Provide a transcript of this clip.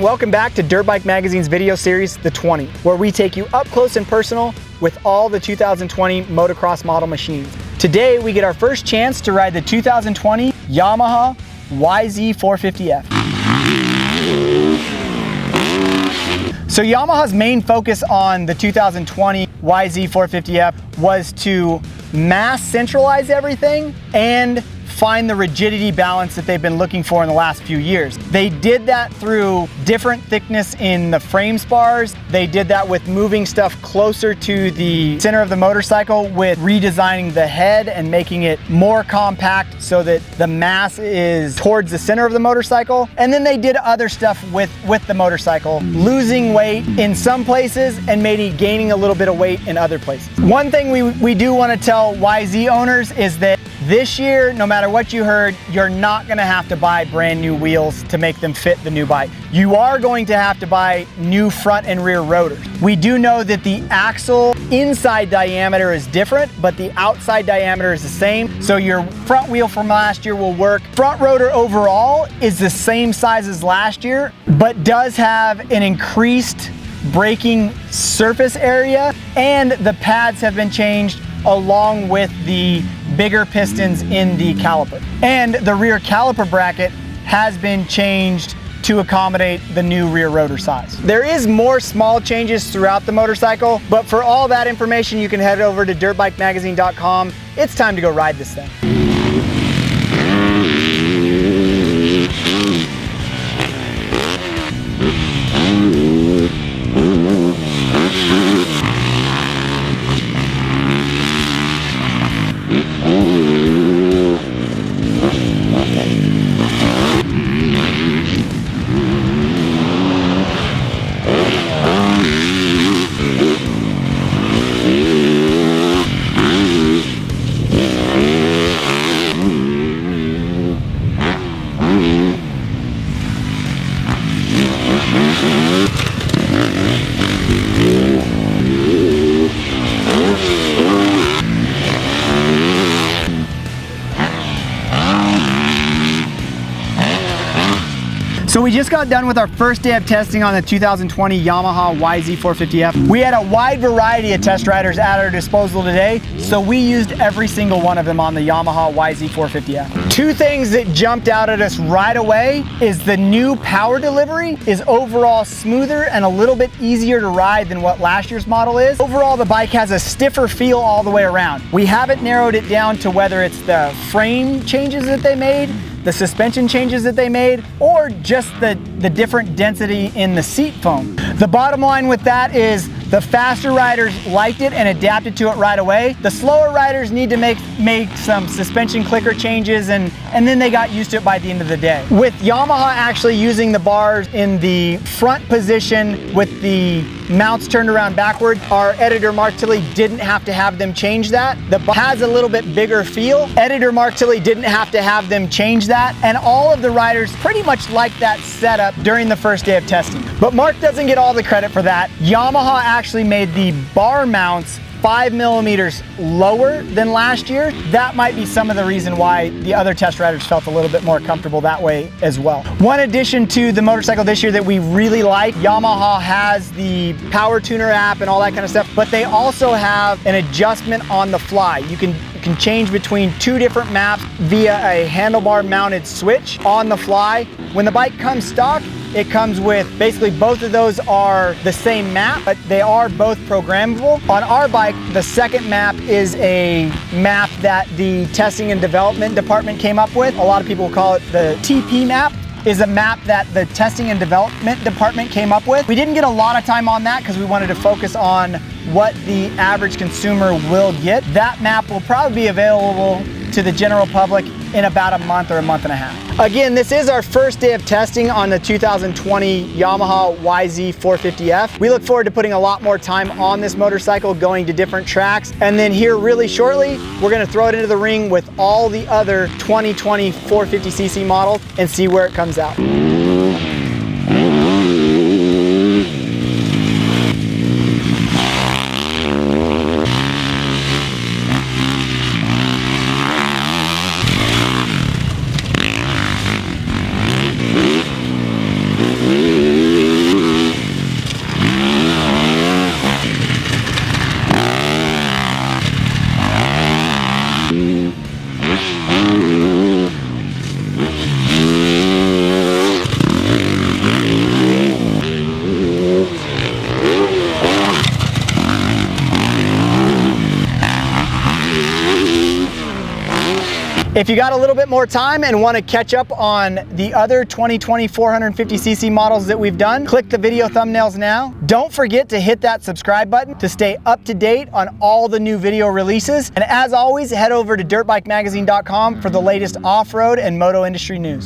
and welcome back to Dirtbike Magazine's video series, The 20, where we take you up close and personal with all the 2020 motocross model machines. Today, we get our first chance to ride the 2020 Yamaha YZ450F. So Yamaha's main focus on the 2020 YZ450F was to mass centralize everything and find the rigidity balance that they've been looking for in the last few years. They did that through different thickness in the frame spars. They did that with moving stuff closer to the center of the motorcycle with redesigning the head and making it more compact so that the mass is towards the center of the motorcycle. And then they did other stuff with the motorcycle, losing weight in some places and maybe gaining a little bit of weight in other places. One thing we do want to tell YZ owners is that this year, no matter what you heard, you're not gonna have to buy brand new wheels to make them fit the new bike. You are going to have to buy new front and rear rotors. We do know that the axle inside diameter is different, but the outside diameter is the same. So your front wheel from last year will work. Front rotor overall is the same size as last year, but does have an increased braking surface area, and the pads have been changed along with the bigger pistons in the caliper. And the rear caliper bracket has been changed to accommodate the new rear rotor size. There is more small changes throughout the motorcycle, but for all that information, you can head over to dirtbikemagazine.com. It's time to go ride this thing. So we just got done with our first day of testing on the 2020 Yamaha YZ450F. We had a wide variety of test riders at our disposal today, so we used every single one of them on the Yamaha YZ450F. Two things that jumped out at us right away is the new power delivery is overall smoother and a little bit easier to ride than what last year's model is. Overall, the bike has a stiffer feel all the way around. We haven't narrowed it down to whether it's the frame changes that they made, the suspension changes that they made, or just the different density in the seat foam. The bottom line with that is the faster riders liked it and adapted to it right away. The slower riders need to make some suspension clicker changes and then they got used to it by the end of the day. With Yamaha actually using the bars in the front position with the mounts turned around backward, our editor Mark Tilley didn't have to have them change that. The bike has a little bit bigger feel. Editor Mark Tilley didn't have to have them change that, and all of the riders pretty much liked that setup during the first day of testing. But Mark doesn't get all the credit for that. Yamaha actually made the bar mounts 5 millimeters lower than last year. That might be some of the reason why the other test riders felt a little bit more comfortable that way as well. One addition to the motorcycle this year that we really like, Yamaha has the Power Tuner app and all that kind of stuff, but they also have an adjustment on the fly. You can change between two different maps via a handlebar mounted switch on the fly. When the bike comes stock, it comes with basically both of those are the same map, but they are both programmable. On our bike, the second map is a map that the testing and development department came up with. A lot of people call it the TP map. Is a map that the testing and development department came up with. We didn't get a lot of time on that because we wanted to focus on what the average consumer will get. That map will probably be available to the general public in about a month or a month and a half. Again, this is our first day of testing on the 2020 Yamaha YZ450F. We look forward to putting a lot more time on this motorcycle, going to different tracks, and then here really shortly, we're gonna throw it into the ring with all the other 2020 450cc models and see where it comes out. If you got a little bit more time and want to catch up on the other 2020 450cc models that we've done, click the video thumbnails now. Don't forget to hit that subscribe button to stay up to date on all the new video releases. And as always, head over to dirtbikemagazine.com for the latest off-road and moto industry news.